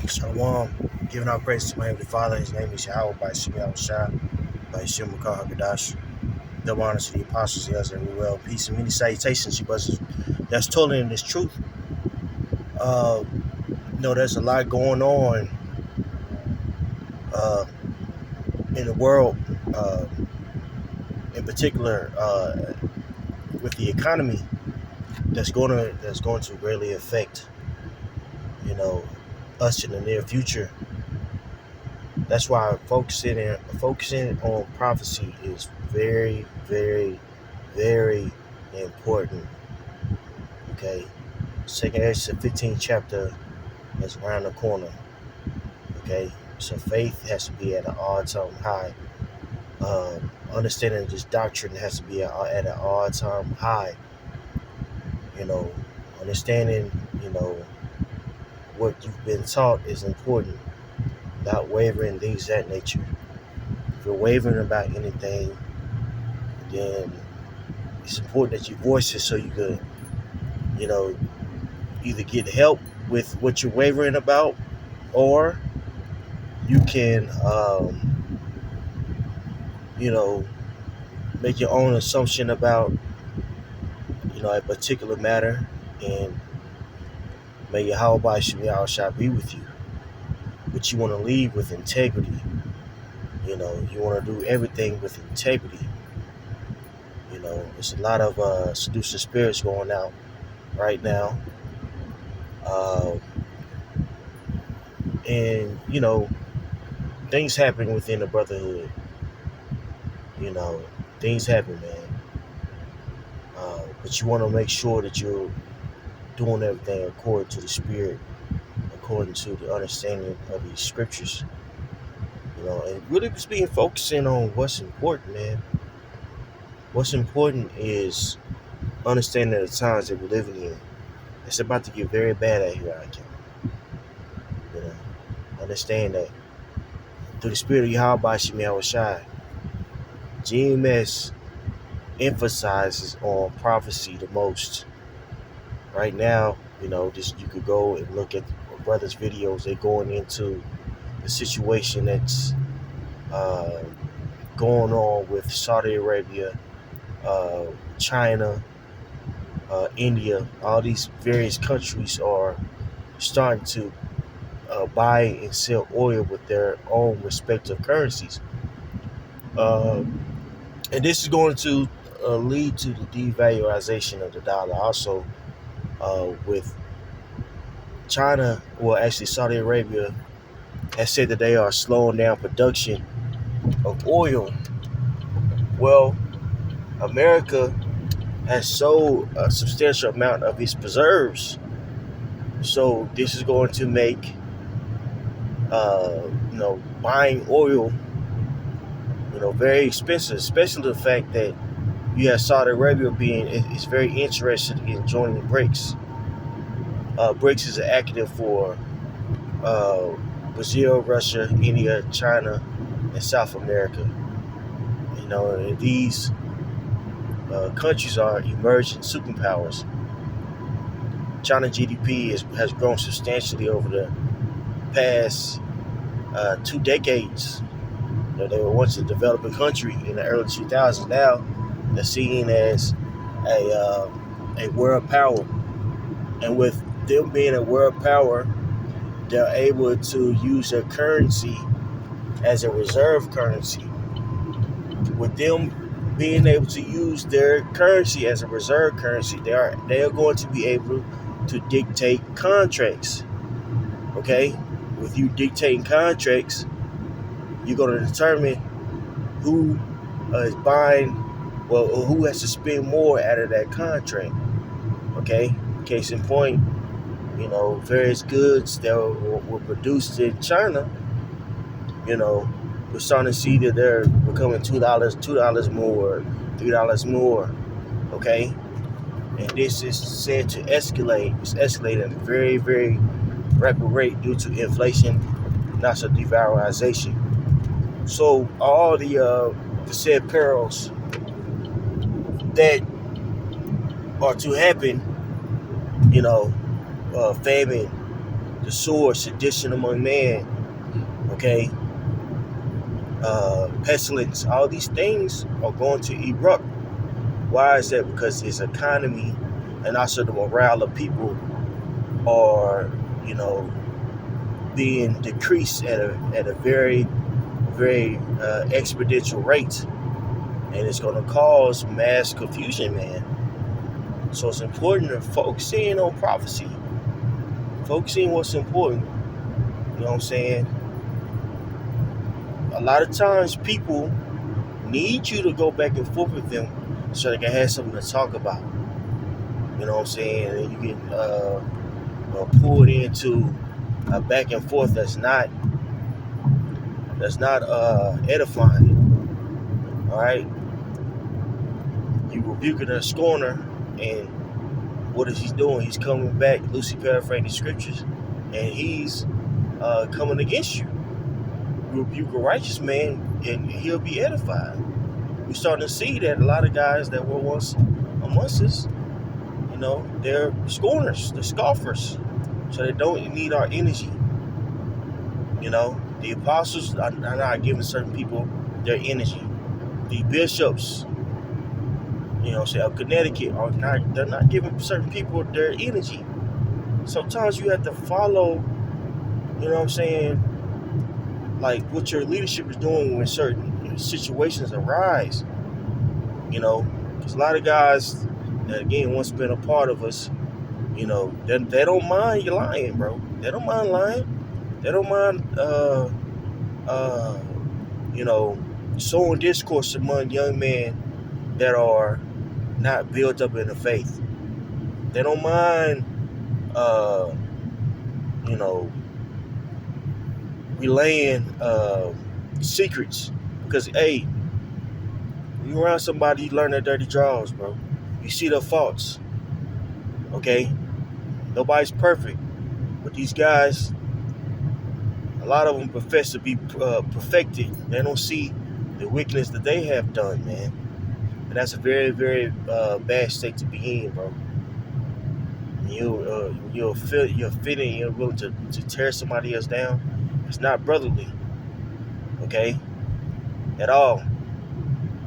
Shalom, giving our praise to my Heavenly Father. His name is Yahweh by Shemi Shah, by Shem Hagadash. Double honor to the apostles, yes, and well. Peace and many salutations, you brothers. That's totally in this truth. Uh, there's a lot going on uh, in the world, uh, in particular with the economy, that's going to greatly affect, you know, us in the near future. That's why focusing on prophecy is very, very, very important. Okay, Second Ezra 15th chapter is around the corner. Okay, so faith has to be at an all-time high. Understanding this doctrine has to be at an all-time high. You know, understanding what you've been taught is important. Not wavering, things of that nature. If you're wavering about anything, then it's important that you voice it so you could, you know, either get help with what you're wavering about, or you can, you know, make your own assumption about, a particular matter, and may Yahweh shall be with you. But you want to lead with integrity. You want to do everything with integrity. There's a lot of seducing spirits going out right now. Uh, and, things happen within the brotherhood. Things happen, man. But you want to make sure that you're doing everything according to the Spirit, according to the understanding of these scriptures. And really just being focusing on what's important, man. What's important is understanding the times that we're living in. It's about to get very bad out here, I can. Understand that through the Spirit of Yahweh Shemi Shai, GMS emphasizes on prophecy the most. Right now, you could go and look at brothers' videos. They're going into the situation that's going on with Saudi Arabia, China, India. All these various countries are starting to buy and sell oil with their own respective currencies. And this is going to lead to the devaluation of the dollar. Also, with China, well, actually Saudi Arabia has said that they are slowing down production of oil. Well, America has sold a substantial amount of its preserves. So this is going to make, buying oil, very expensive, especially the fact that you have Saudi Arabia is very interested in joining BRICS. BRICS is an acronym for Brazil, Russia, India, China, and South America. And these countries are emerging superpowers. China GDP has grown substantially over the past 2 decades. They were once a developing country in the early 2000s. Now they're seen as a world power, and with them being a world power, they're able to use their currency as a reserve currency. With them being able to use their currency as a reserve currency, they are going to be able to dictate contracts. Okay, with you dictating contracts, you're going to determine who is buying, who has to spend more out of that contract. Okay, case in point, various goods that were produced in China, we're starting to see that they're becoming $2 more, $3 more. Okay, and this is said to escalate. It's escalating at a very, very rapid rate due to inflation, not so devaluation. So all the said perils that are to happen, famine, the sword, sedition among men, okay, pestilence, all these things are going to erupt. Why is that? Because his economy and also the morale of people are, you know, being decreased at a very, very exponential rate, and it's going to cause mass confusion, man. So it's important to focus in on prophecy, focusing on what's important. You know what I'm saying? A lot of times people need you to go back and forth with them so they can have something to talk about. You know what I'm saying? And you get pulled into a back and forth that's not edifying. All right, you rebuking a scorner, and what is he doing? He's coming back, loosely paraphrasing the scriptures, and he's coming against you. You rebuke a righteous man, and he'll be edified. We're starting to see that a lot of guys that were once amongst us, you know, they're scorners, they're scoffers, so they don't need our energy. You know, the apostles are not giving certain people their energy. The bishops, you know, say of Connecticut they're not giving certain people their energy. Sometimes you have to follow, you know what I'm saying, like what your leadership is doing when certain situations arise. You know, because a lot of guys that again once been a part of us, you know, they don't mind you lying, bro. They don't mind lying. They don't mind you know, sowing discourse among young men that are not built up in the faith. They don't mind you know, relaying secrets. Because hey, when you around somebody, you learn their dirty draws, bro. You see their faults. Okay? Nobody's perfect. But these guys, a lot of them profess to be perfected. They don't see the weakness that they have done, man. And that's a very, very bad state to be in, bro. You're fitting, you're willing to tear somebody else down. It's not brotherly, okay, at all.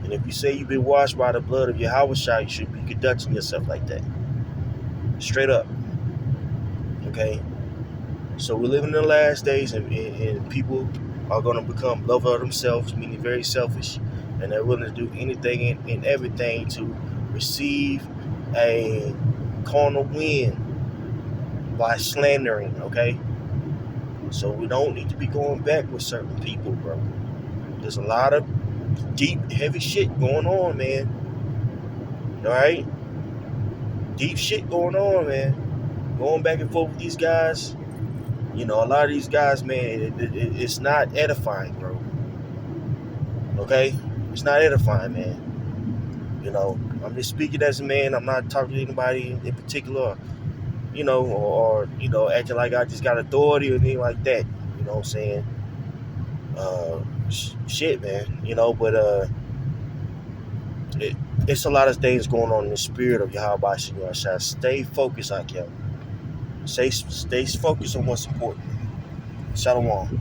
And if you say you've been washed by the blood of Yahweh, you should be conducting yourself like that, straight up, okay. So we're living in the last days, and people are going to become lovers of themselves, meaning very selfish, and they're willing to do anything and everything to receive a carnal win by slandering, okay? So we don't need to be going back with certain people, bro. There's a lot of deep, heavy shit going on, man. All right? Deep shit going on, man. Going back and forth with these guys. You know, a lot of these guys, man, it's not edifying, bro. Okay? It's not edifying, man. You know, I'm just speaking as a man. I'm not talking to anybody in particular, you know, or you know, acting like I just got authority or anything like that. You know what I'm saying? Shit, man. You know, but it's a lot of things going on in the spirit of Yahweh. Stay focused, Akim. Stay focused on what's important. Shalom.